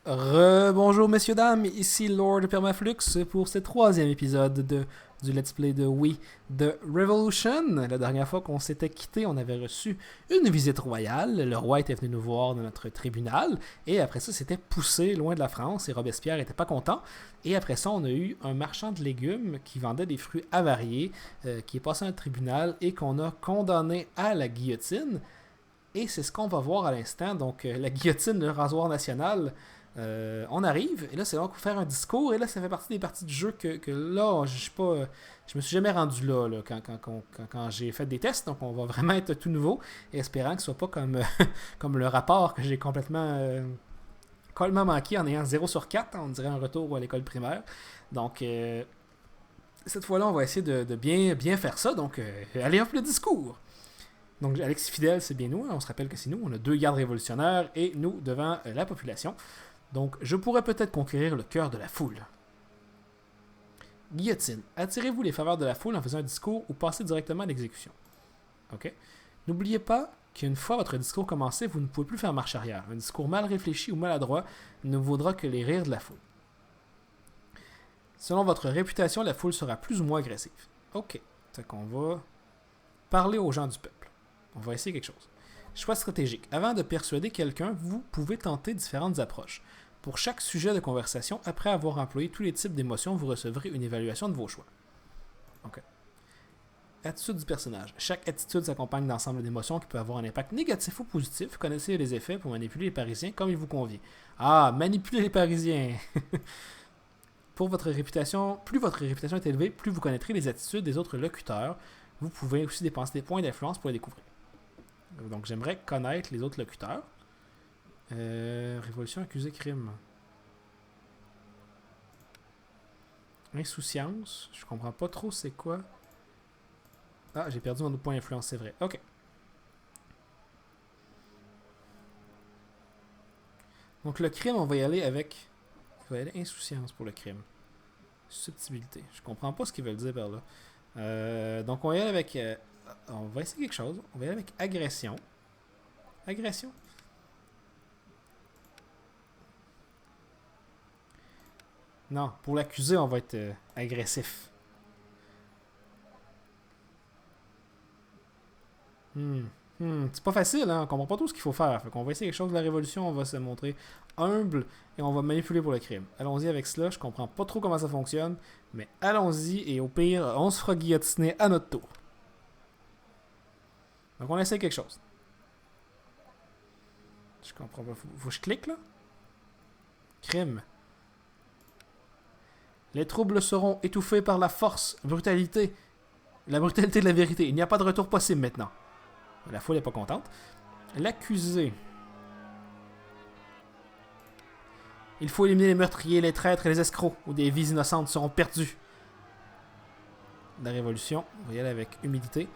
Bonjour messieurs dames, ici Lord Permaflux pour ce troisième épisode du Let's Play de Wii de Revolution. La dernière fois qu'on s'était quitté, on avait reçu une visite royale. Le roi était venu nous voir dans notre tribunal et après ça, c'était poussé loin de la France et Robespierre était pas content. Et après ça, on a eu un marchand de légumes qui vendait des fruits avariés qui est passé à un tribunal et qu'on a condamné à la guillotine. Et c'est ce qu'on va voir à l'instant. Donc, la guillotine, le rasoir national. On arrive, et là, c'est donc faire un discours. Et là, ça fait partie des parties du jeu que là, je suis pas. Je me suis jamais rendu là, quand j'ai fait des tests. Donc, on va vraiment être tout nouveau. Et espérant que ce soit pas comme, comme le rapport que j'ai complètement manqué en ayant 0/4. On dirait un retour à l'école primaire. Donc, cette fois-là, on va essayer de bien faire ça. Donc, allez hop, le discours. Donc, Alexis Fidèle, c'est bien nous. On se rappelle que c'est nous. On a deux gardes révolutionnaires et nous devant la population. Donc, je pourrais peut-être conquérir le cœur de la foule. Guillotine. Attirez-vous les faveurs de la foule en faisant un discours ou passez directement à l'exécution. Ok. N'oubliez pas qu'une fois votre discours commencé, vous ne pouvez plus faire marche arrière. Un discours mal réfléchi ou maladroit ne vaudra que les rires de la foule. Selon votre réputation, la foule sera plus ou moins agressive. Ok. Fait qu'on va parler aux gens du peuple. On va essayer quelque chose. Choix stratégique. Avant de persuader quelqu'un, vous pouvez tenter différentes approches. Pour chaque sujet de conversation, après avoir employé tous les types d'émotions, vous recevrez une évaluation de vos choix. Ok. Attitude du personnage. Chaque attitude s'accompagne d'ensemble d'émotions qui peut avoir un impact négatif ou positif. Connaissez les effets pour manipuler les Parisiens comme il vous convient. Ah, manipuler les Parisiens. Pour votre réputation, plus votre réputation est élevée, plus vous connaîtrez les attitudes des autres locuteurs. Vous pouvez aussi dépenser des points d'influence pour les découvrir. Donc j'aimerais connaître les autres locuteurs. Révolution accusée crime. Insouciance. Je comprends pas trop c'est quoi. Ah, j'ai perdu mon point d'influence, c'est vrai. Ok. Donc le crime, on va y aller avec. On va y aller insouciance pour le crime. Susceptibilité. Je comprends pas ce qu'ils veulent dire par là. Donc on va y aller avec. On va essayer quelque chose. On va y aller avec agression. Agression. Non, pour l'accuser, on va être agressif. Hmm. C'est pas facile, hein? On comprend pas tout ce qu'il faut faire. Fait qu'on va essayer quelque chose de la révolution, on va se montrer humble et on va manipuler pour le crime. Allons-y avec cela, je comprends pas trop comment ça fonctionne, mais allons-y et au pire, on se fera guillotiner à notre tour. Donc on essaie quelque chose. Je comprends pas. Faut que je clique là? Crime. Les troubles seront étouffés par la force, brutalité, la brutalité de la vérité. Il n'y a pas de retour possible maintenant. La foule n'est pas contente. L'accusé. Il faut éliminer les meurtriers, les traîtres et les escrocs, ou des vies innocentes seront perdues. La révolution, on va y aller avec humilité.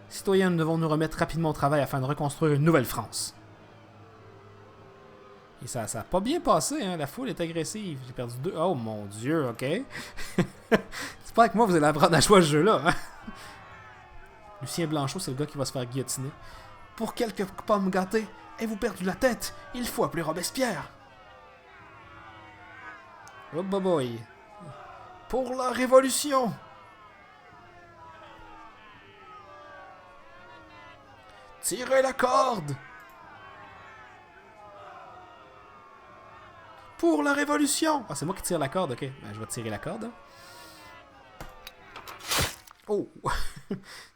Citoyens, nous devons nous remettre rapidement au travail afin de reconstruire une nouvelle France. Et ça a pas bien passé, hein? La foule est agressive. J'ai perdu deux. Oh mon dieu, ok. J'espère que moi vous allez apprendre à jouer à ce jeu-là. Hein? Lucien Blanchot, c'est le gars qui va se faire guillotiner. Pour quelques pommes gâtées, avez-vous perdu la tête? Il faut appeler Robespierre. Oh boy. Pour la révolution. Tirez la corde. Pour la révolution. Ah, c'est moi qui tire la corde, ok. Ben, je vais tirer la corde. Oh.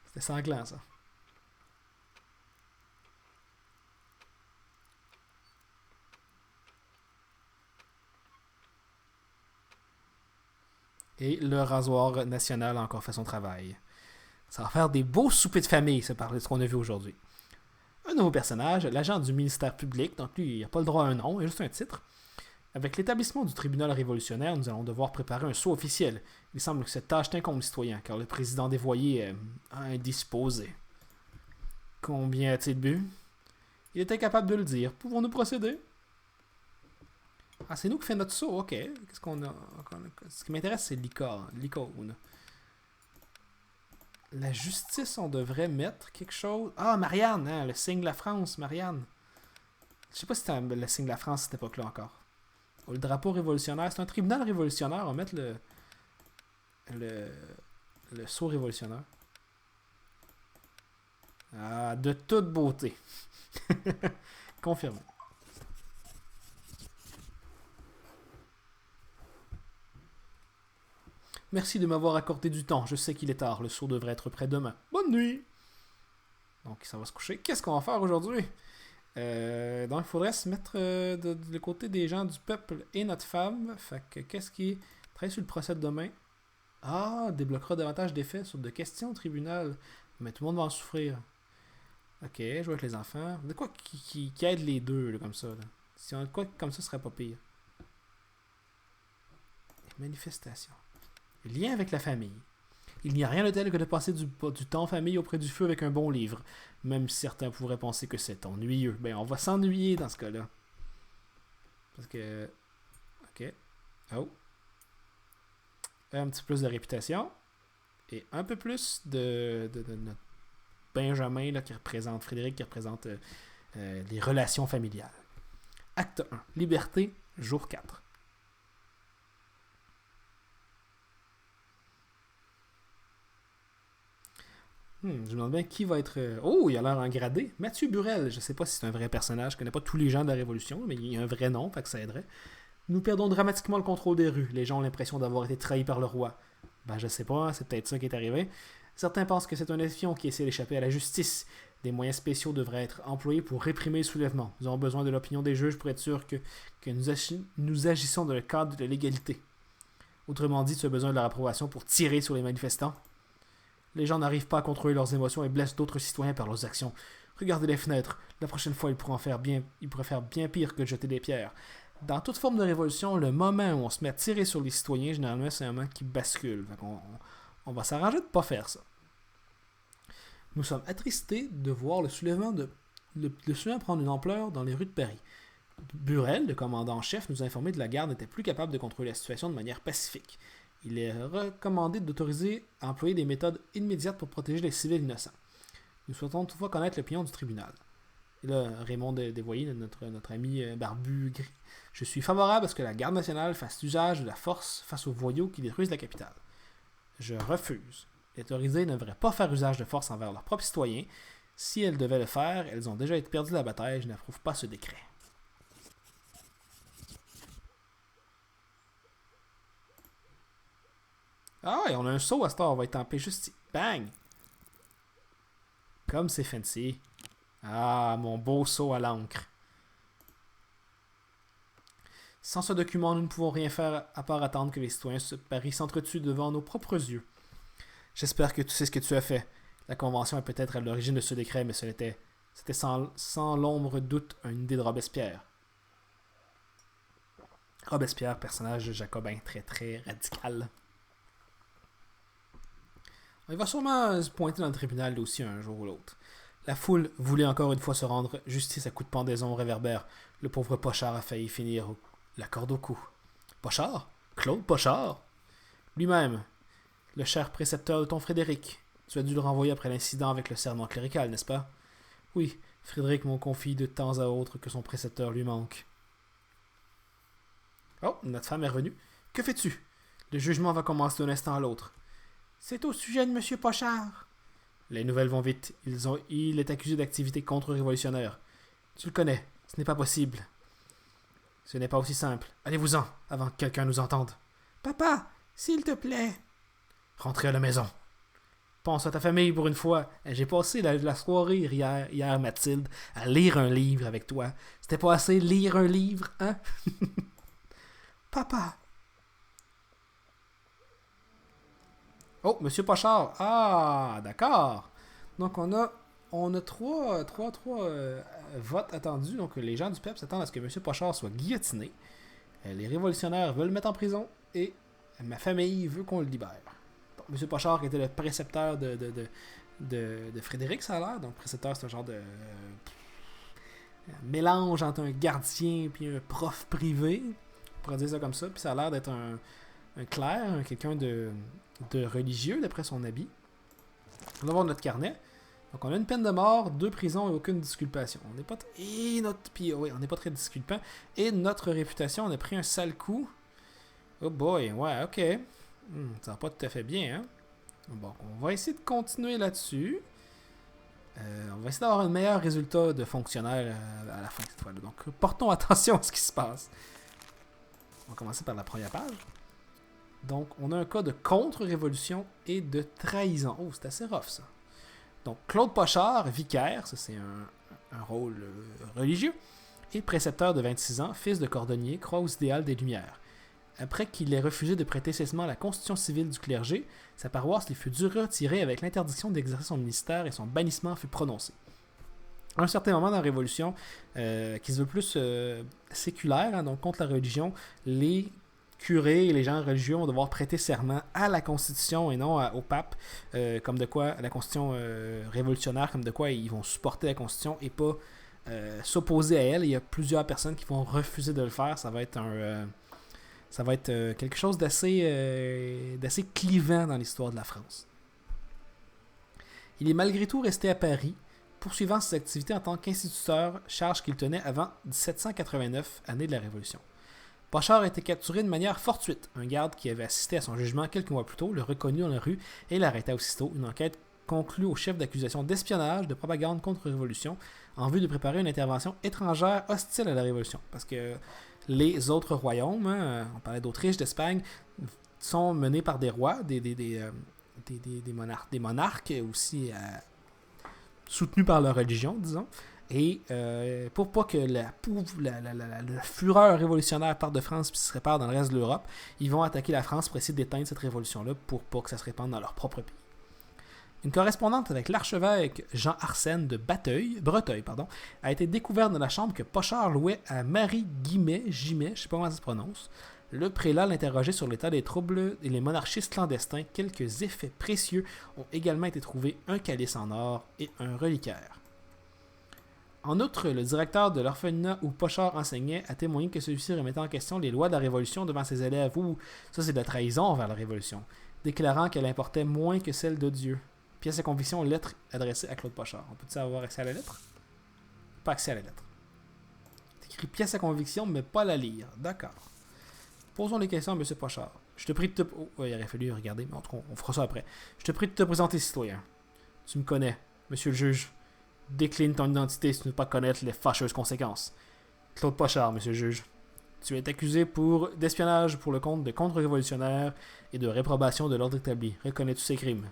C'était sanglant, ça. Et le rasoir national a encore fait son travail. Ça va faire des beaux soupers de famille, ça, par ce qu'on a vu aujourd'hui. Un nouveau personnage, l'agent du ministère public, donc lui, il n'a pas le droit à un nom, il a juste un titre. Avec l'établissement du tribunal révolutionnaire, nous allons devoir préparer un saut officiel. Il semble que cette tâche t'incombe, aux citoyens, car le président dévoyé est indisposé. Combien a-t-il bu? Il est incapable de le dire. Pouvons-nous procéder? Ah, c'est nous qui fait notre saut, ok. Qu'est-ce qu'on a? Ce qui m'intéresse, c'est l'icône. La justice, on devrait mettre quelque chose. Ah, Marianne, hein, le signe de la France, Marianne. Je sais pas si c'était le signe de la France à cette époque-là encore. Oh, le drapeau révolutionnaire. C'est un tribunal révolutionnaire. On va mettre le, le sceau révolutionnaire. Ah, de toute beauté. Confirmé. Merci de m'avoir accordé du temps. Je sais qu'il est tard. Le sceau devrait être prêt demain. Bonne nuit. Donc, ça va se coucher. Qu'est-ce qu'on va faire aujourd'hui? Donc, il faudrait se mettre de côté des gens du peuple et notre femme. Fait que, qu'est-ce qui travaille sur le procès de demain? Ah, débloquera davantage d'effets sur de questions au tribunal. Mais tout le monde va en souffrir. Ok, jouer avec les enfants. De quoi qui aide les deux, là, comme ça. Là. Si on a de quoi comme ça, ce serait pas pire. Les manifestations. Lien avec la famille. Il n'y a rien de tel que de passer du temps en famille auprès du feu avec un bon livre. Même si certains pourraient penser que c'est ennuyeux. Ben, on va s'ennuyer dans ce cas-là. Parce que... Ok. Oh. Un petit plus de réputation. Et un peu plus de notre Benjamin là, qui représente... Frédéric qui représente les relations familiales. Acte 1. Liberté, jour 4. Je me demande bien qui va être... Oh, il a l'air engradé. Mathieu Burel. Je sais pas si c'est un vrai personnage. Je connais pas tous les gens de la Révolution, mais il y a un vrai nom, fait que ça aiderait. Nous perdons dramatiquement le contrôle des rues. Les gens ont l'impression d'avoir été trahis par le roi. Ben, je sais pas, hein, c'est peut-être ça qui est arrivé. Certains pensent que c'est un espion qui essaie d'échapper à la justice. Des moyens spéciaux devraient être employés pour réprimer le soulèvement. Nous avons besoin de l'opinion des juges pour être sûr que nous agissons dans le cadre de la légalité. Autrement dit, tu as besoin de leur approbation pour tirer sur les manifestants. Les gens n'arrivent pas à contrôler leurs émotions et blessent d'autres citoyens par leurs actions. Regardez les fenêtres. La prochaine fois, ils pourraient faire bien pire que de jeter des pierres. Dans toute forme de révolution, le moment où on se met à tirer sur les citoyens, généralement, c'est un moment qui bascule. On va s'arranger de ne pas faire ça. Nous sommes attristés de voir le soulèvement prendre une ampleur dans les rues de Paris. Burel, le commandant en chef, nous a informé que la garde n'était plus capable de contrôler la situation de manière pacifique. Il est recommandé d'autoriser à employer des méthodes immédiates pour protéger les civils innocents. Nous souhaitons toutefois connaître l'opinion du tribunal. Et là, Raymond Desvoyer, notre ami barbu gris. Je suis favorable à ce que la garde nationale fasse usage de la force face aux voyous qui détruisent la capitale. Je refuse. Les autorisés ne devraient pas faire usage de force envers leurs propres citoyens. Si elles devaient le faire, elles ont déjà perdu la bataille. Je n'approuve pas ce décret. Ah ouais, on a un saut à ce temps, on va être en paix juste ici. Bang! Comme c'est fancy. Ah, mon beau saut à l'encre. Sans ce document, nous ne pouvons rien faire à part attendre que les citoyens de Paris s'entretuent devant nos propres yeux. J'espère que tu sais ce que tu as fait. La Convention est peut-être à l'origine de ce décret, mais c'était sans l'ombre de doute une idée de Robespierre. Robespierre, personnage jacobin très très radical. Il va sûrement se pointer dans le tribunal aussi un jour ou l'autre. La foule voulait encore une fois se rendre justice à coups de pendaison au réverbère. Le pauvre Pochard a failli finir la corde au cou. Pochard? Claude Pochard? Lui-même, le cher précepteur de ton Frédéric. Tu as dû le renvoyer après l'incident avec le serment clérical, n'est-ce pas? Oui, Frédéric m'en confie de temps à autre que son précepteur lui manque. Oh, notre femme est revenue. Que fais-tu? Le jugement va commencer d'un instant à l'autre. C'est au sujet de M. Pochard. Les nouvelles vont vite. Il est accusé d'activité contre-révolutionnaire. Tu le connais. Ce n'est pas possible. Ce n'est pas aussi simple. Allez-vous-en, avant que quelqu'un nous entende. Papa, s'il te plaît. Rentrez à la maison. Pense à ta famille pour une fois. J'ai passé la soirée hier, Mathilde, à lire un livre avec toi. C'était pas assez lire un livre, hein? Papa. Oh, Monsieur Pochard. Ah, d'accord. Donc, on a trois votes attendus. Donc, les gens du peuple s'attendent à ce que Monsieur Pochard soit guillotiné. Les révolutionnaires veulent le mettre en prison. Et ma famille veut qu'on le libère. Donc, Monsieur Pochard, qui était le précepteur de Frédéric, ça a l'air. Donc, précepteur, c'est un genre de mélange entre un gardien et un prof privé. On pourrait dire ça comme ça. Puis ça a l'air d'être un clerc, quelqu'un de religieux, d'après son habit. On va voir notre carnet. Donc on a une peine de mort, 2 prisons et aucune disculpation. On n'est pas on n'est pas très disculpant. Et notre réputation, on a pris un sale coup. Oh boy, ouais, ok. Ça va pas tout à fait bien, hein. Bon, on va essayer de continuer là-dessus. On va essayer d'avoir un meilleur résultat de fonctionnaire à la fin cette fois-là. Donc portons attention à ce qui se passe. On va commencer par la première page. Donc on a un cas de contre-révolution et de trahison. Oh, c'est assez rough ça. Donc Claude Pochard, vicaire, ça c'est un rôle religieux, et précepteur de 26 ans, fils de cordonnier, croit aux idéales des Lumières. Après qu'il ait refusé de prêter serment à la constitution civile du clergé, sa paroisse lui fut dû retirer avec l'interdiction d'exercer son ministère et son bannissement fut prononcé. À un certain moment dans la Révolution, qui se veut plus séculaire, hein, donc contre la religion, les curés et les gens religieux vont devoir prêter serment à la Constitution et non au pape, comme de quoi, à la Constitution révolutionnaire, comme de quoi ils vont supporter la Constitution et pas s'opposer à elle. Il y a plusieurs personnes qui vont refuser de le faire. Ça va être quelque chose d'assez clivant dans l'histoire de la France. Il est malgré tout resté à Paris, poursuivant ses activités en tant qu'instituteur, charge qu'il tenait avant 1789, année de la Révolution. Pochard a été capturé de manière fortuite. Un garde qui avait assisté à son jugement quelques mois plus tôt le reconnut dans la rue et l'arrêta aussitôt. Une enquête conclut au chef d'accusation d'espionnage, de propagande contre-révolution, en vue de préparer une intervention étrangère hostile à la Révolution. Parce que les autres royaumes, hein, on parlait d'Autriche, d'Espagne, sont menés par des rois, des monarques aussi soutenus par leur religion, disons. Et pour pas que la fureur révolutionnaire parte de France et se répare dans le reste de l'Europe, ils vont attaquer la France pour essayer d'éteindre cette révolution-là pour pas que ça se répande dans leur propre pays. Une correspondance avec l'archevêque Jean Arsène de Breteuil, a été découverte dans la chambre que Pochard louait à Marie Gimet, je ne sais pas comment ça se prononce. Le prélat l'interrogeait sur l'état des troubles et les monarchistes clandestins. Quelques effets précieux ont également été trouvés, un calice en or et un reliquaire. En outre, le directeur de l'orphelinat où Pochard enseignait a témoigné que celui-ci remettait en question les lois de la Révolution devant ses élèves. Ça c'est de la trahison envers la Révolution, déclarant qu'elle importait moins que celle de Dieu. Pièce de conviction, lettre adressée à Claude Pochard. On peut-tu avoir accès à la lettre? Pas accès à la lettre. C'est écrit pièce à conviction, mais pas la lire. D'accord. Posons les questions à M. Pochard. Je te prie de te... Oh, il aurait fallu regarder, mais en tout cas, on fera ça après. Je te prie de te présenter, citoyen. Tu me connais, monsieur le juge. Décline ton identité si tu ne veux pas connaître les fâcheuses conséquences. Claude Pochard, monsieur le juge. Tu es accusé d'espionnage pour le compte de contre-révolutionnaires et de réprobation de l'ordre établi. Reconnais-tu ces crimes?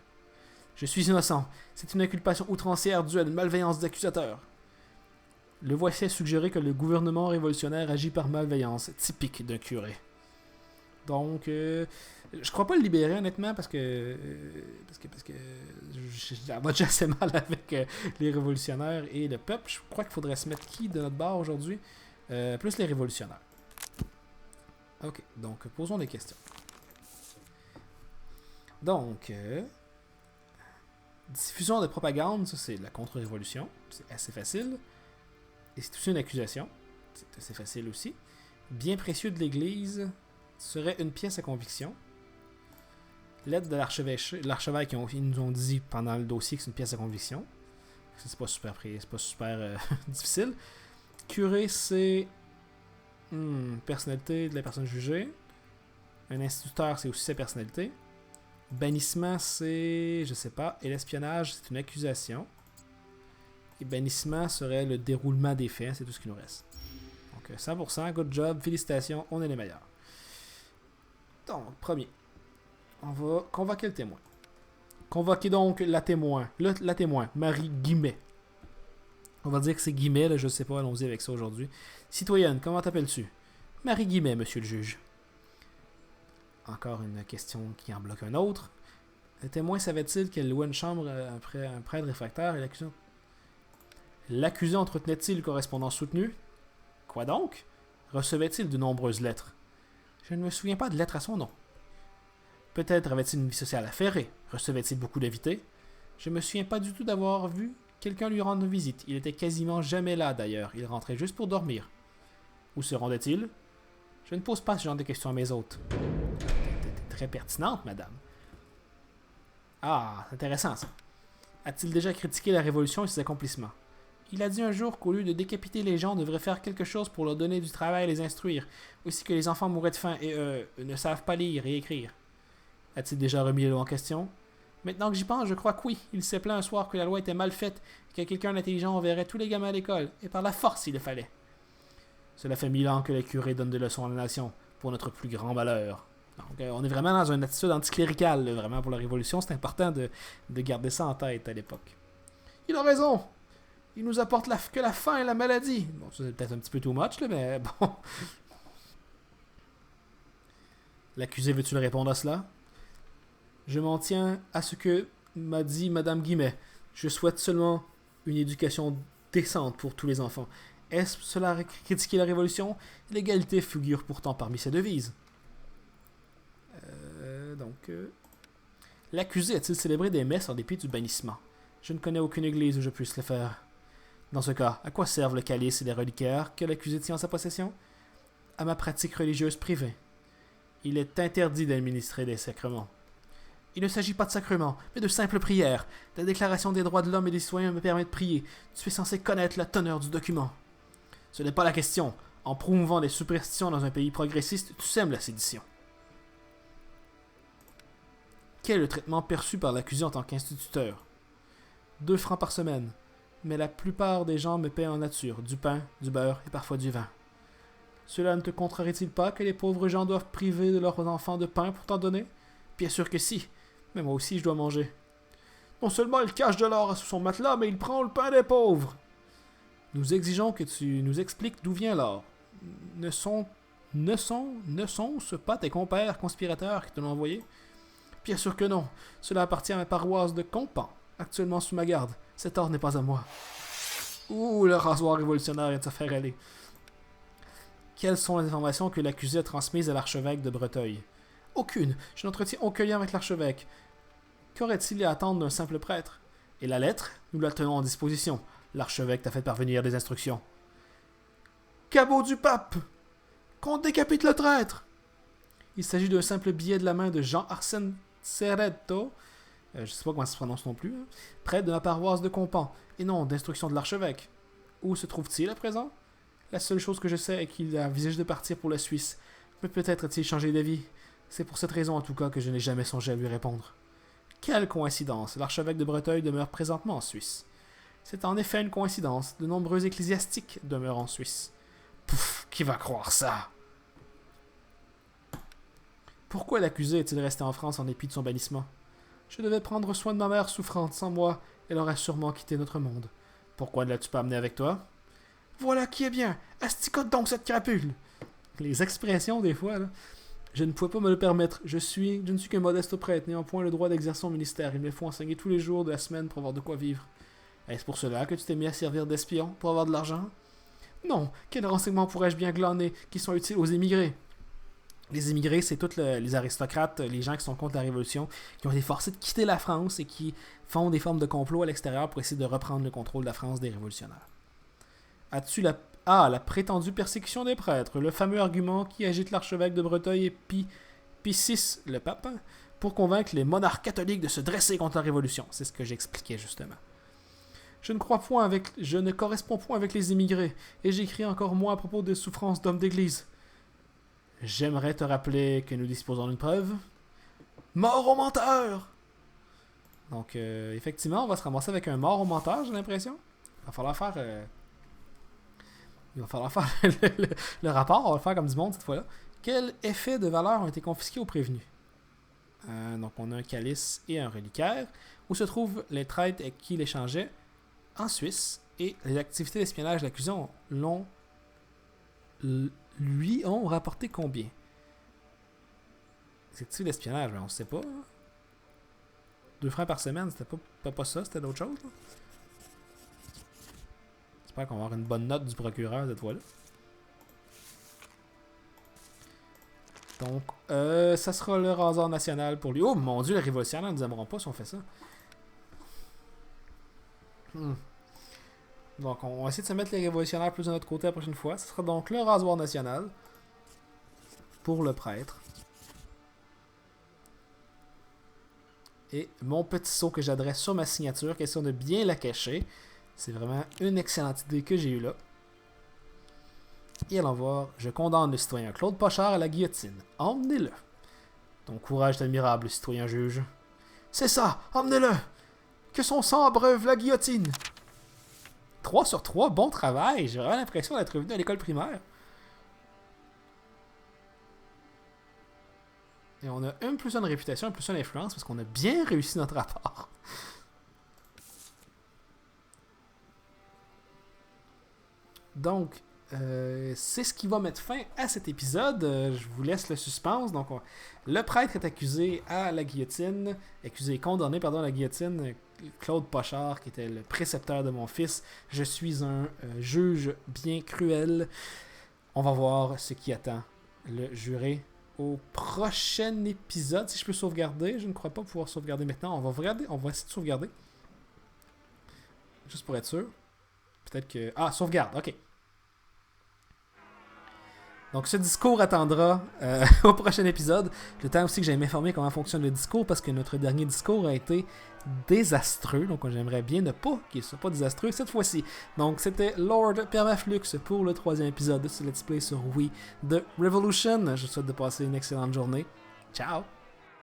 Je suis innocent. C'est une inculpation outrancière due à une malveillance d'accusateur. Le voici suggérer que le gouvernement révolutionnaire agit par malveillance, typique d'un curé. Donc, je crois pas le libérer honnêtement parce que j'en ai déjà assez mal avec les révolutionnaires et le peuple. Je crois qu'il faudrait se mettre qui de notre bord aujourd'hui? Plus les révolutionnaires. Ok, donc posons des questions. Donc, diffusion de propagande, ça c'est la contre-révolution, c'est assez facile. Et c'est aussi une accusation, c'est assez facile aussi. Bien précieux de l'Église serait une pièce à conviction. Lettre de l'archevêque, ils nous ont dit pendant le dossier que c'est une pièce à conviction. C'est pas super difficile. Curé, c'est personnalité de la personne jugée. Un instituteur, c'est aussi sa personnalité. Bannissement, c'est... je sais pas. Et l'espionnage, c'est une accusation. Et bannissement serait le déroulement des faits. C'est tout ce qui nous reste. Donc 100%, good job, félicitations, on est les meilleurs. Donc, premier. On va convoquer le témoin. Convoquez donc la témoin. La témoin, Marie Guimet. On va dire que c'est Guimet, là, je sais pas, allons-y avec ça aujourd'hui. Citoyenne, comment t'appelles-tu? Marie Guimet, monsieur le juge. Encore une question qui en bloque un autre. Le témoin savait-il qu'elle louait une chambre après un prêtre réfractaire et l'accusé? L'accusé entretenait-il une correspondance soutenue? Quoi donc? Recevait-il de nombreuses lettres? Je ne me souviens pas de lettres à son nom. Peut-être avait-il une vie sociale affairée. Recevait-il beaucoup d'invités? Je ne me souviens pas du tout d'avoir vu quelqu'un lui rendre visite. Il était quasiment jamais là d'ailleurs. Il rentrait juste pour dormir. Où se rendait-il? Je ne pose pas ce genre de questions à mes hôtes. Très pertinente, madame. Ah, c'est intéressant ça. A-t-il déjà critiqué la Révolution et ses accomplissements? Il a dit un jour qu'au lieu de décapiter les gens, on devrait faire quelque chose pour leur donner du travail et les instruire. Aussi que les enfants mourraient de faim et ne savent pas lire et écrire. A-t-il déjà remis les lois en question? Maintenant que j'y pense, je crois que oui. Il s'est plaint un soir que la loi était mal faite et que quelqu'un d'intelligent enverrait tous les gamins à l'école, et par la force s'il le fallait. Cela fait 1000 ans que les curés donnent des leçons à la nation, pour notre plus grand malheur. Donc, on est vraiment dans une attitude anticléricale, vraiment, pour la Révolution. C'est important de garder ça en tête à l'époque. Il a raison! Il nous apporte que la faim et la maladie. Bon, ça c'est peut-être un petit peu too much, là, mais bon. L'accusé veut-tu le répondre à cela? Je m'en tiens à ce que m'a dit Madame Guimet. Je souhaite seulement une éducation décente pour tous les enfants. Est-ce cela critiquer la Révolution? L'égalité figure pourtant parmi ses devises. L'accusé a-t-il célébré des messes en dépit du bannissement? Je ne connais aucune église où je puisse le faire. Dans ce cas, à quoi servent le calice et les reliquaires que l'accusé tient en sa possession? À ma pratique religieuse privée. Il est interdit d'administrer des sacrements. Il ne s'agit pas de sacrements, mais de simples prières. La Déclaration des droits de l'homme et des citoyens me permet de prier. Tu es censé connaître la teneur du document. Ce n'est pas la question. En promouvant des superstitions dans un pays progressiste, tu sèmes la sédition. Quel est le traitement perçu par l'accusé en tant qu'instituteur? 2 francs par semaine. Mais la plupart des gens me paient en nature, du pain, du beurre et parfois du vin. Cela ne te contrarie-t-il pas que les pauvres gens doivent priver de leurs enfants de pain pour t'en donner? Bien sûr que si, mais moi aussi je dois manger. Non seulement il cache de l'or sous son matelas, mais il prend le pain des pauvres. Nous exigeons que tu nous expliques d'où vient l'or. Ne sont-ce pas tes compères conspirateurs qui te l'ont envoyé? Bien sûr que non. Cela appartient à ma paroisse de Compan, actuellement sous ma garde. Cet or n'est pas à moi. Ouh, le rasoir révolutionnaire vient de se faire aller. Quelles sont les informations que l'accusé a transmises à l'archevêque de Breteuil? Aucune. Je n'entretiens aucun lien avec l'archevêque. Qu'aurait-il à attendre d'un simple prêtre? Et la lettre? Nous la tenons en disposition. L'archevêque t'a fait parvenir des instructions. Cabot du pape! Qu'on décapite le traître! Il s'agit d'un simple billet de la main de Jean-Arsène Cerretto, je ne sais pas comment ça se prononce non plus, près de ma paroisse de Compan, et non d'instruction de l'archevêque. Où se trouve-t-il à présent? La seule chose que je sais est qu'il envisage de partir pour la Suisse, mais peut-être a-t-il changé d'avis. C'est pour cette raison en tout cas que je n'ai jamais songé à lui répondre. Quelle coïncidence! L'archevêque de Breteuil demeure présentement en Suisse. C'est en effet une coïncidence. De nombreux ecclésiastiques demeurent en Suisse. Pouf! Qui va croire ça? Pourquoi l'accusé est-il resté en France en dépit de son bannissement? Je devais prendre soin de ma mère souffrante. Sans moi, elle aurait sûrement quitté notre monde. Pourquoi ne l'as-tu pas amenée avec toi? Voilà qui est bien! Asticote donc cette crapule! Les expressions, des fois, là. Je ne pouvais pas me le permettre. Je ne suis qu'un modeste prêtre, n'ayant point le droit d'exercer mon ministère. Il me faut enseigner tous les jours de la semaine pour avoir de quoi vivre. Est-ce pour cela que tu t'es mis à servir d'espion, pour avoir de l'argent? Non, quels renseignements pourrais-je bien glaner qui sont utiles aux émigrés? Les émigrés, c'est tous les aristocrates, les gens qui sont contre la Révolution, qui ont été forcés de quitter la France et qui font des formes de complot à l'extérieur pour essayer de reprendre le contrôle de la France des révolutionnaires. As-tu la prétendue persécution des prêtres, le fameux argument qui agite l'archevêque de Breteuil et Pie VI, le pape, pour convaincre les monarques catholiques de se dresser contre la Révolution. C'est ce que j'expliquais justement. Je ne corresponds point avec les émigrés, et j'écris encore moins à propos des souffrances d'hommes d'église. J'aimerais te rappeler que nous disposons d'une preuve. Mort au menteur! Donc, effectivement, on va se ramasser avec un mort au menteur, j'ai l'impression. Il va falloir faire le rapport, on va le faire comme du monde cette fois-là. Quels effets de valeur ont été confisqués aux prévenus? Donc, on a un calice et un reliquaire. Où se trouvent les traîtres avec qui il échangeait? En Suisse. Et les activités d'espionnage de l'accusant lui ont rapporté combien? Les activités d'espionnage, on ne sait pas. 2 francs par semaine, c'était pas ça, c'était d'autres choses. Là. J'espère qu'on va avoir une bonne note du procureur cette fois-là. Donc, ça sera le rasoir national pour lui. Oh mon dieu, les révolutionnaires ne nous aimeront pas si on fait ça. Donc, on va essayer de se mettre les révolutionnaires plus de notre côté la prochaine fois. Ce sera donc le rasoir national pour le prêtre. Et mon petit sceau que j'adresse sur ma signature, question de bien la cacher. C'est vraiment une excellente idée que j'ai eue là. Et allons voir, je condamne le citoyen Claude Pochard à la guillotine. Emmenez-le. Ton courage est admirable, citoyen juge. C'est ça, emmenez-le! Que son sang abreuve la guillotine! 3 sur 3, bon travail! J'ai vraiment l'impression d'être revenu à l'école primaire. Et on a un plus une réputation, un plus une influence, parce qu'on a bien réussi notre rapport. Donc, c'est ce qui va mettre fin à cet épisode. Je vous laisse le suspense. Donc, le prêtre est accusé à la guillotine, accusé et condamné, pardon, à la guillotine. Claude Pochard, qui était le précepteur de mon fils. Je suis un juge bien cruel. On va voir ce qui attend le juré au prochain épisode. Si je peux sauvegarder, je ne crois pas pouvoir sauvegarder maintenant. On va essayer de sauvegarder. Juste pour être sûr. Peut-être que... Ah, sauvegarde, ok. Donc ce discours attendra au prochain épisode. Le temps aussi que j'aille m'informer comment fonctionne le discours, parce que notre dernier discours a été désastreux. Donc j'aimerais bien ne pas qu'il soit pas désastreux cette fois-ci. Donc c'était Lord Permaflux pour le 3e épisode de ce Let's Play sur Wii The Revolution. Je vous souhaite de passer une excellente journée. Ciao!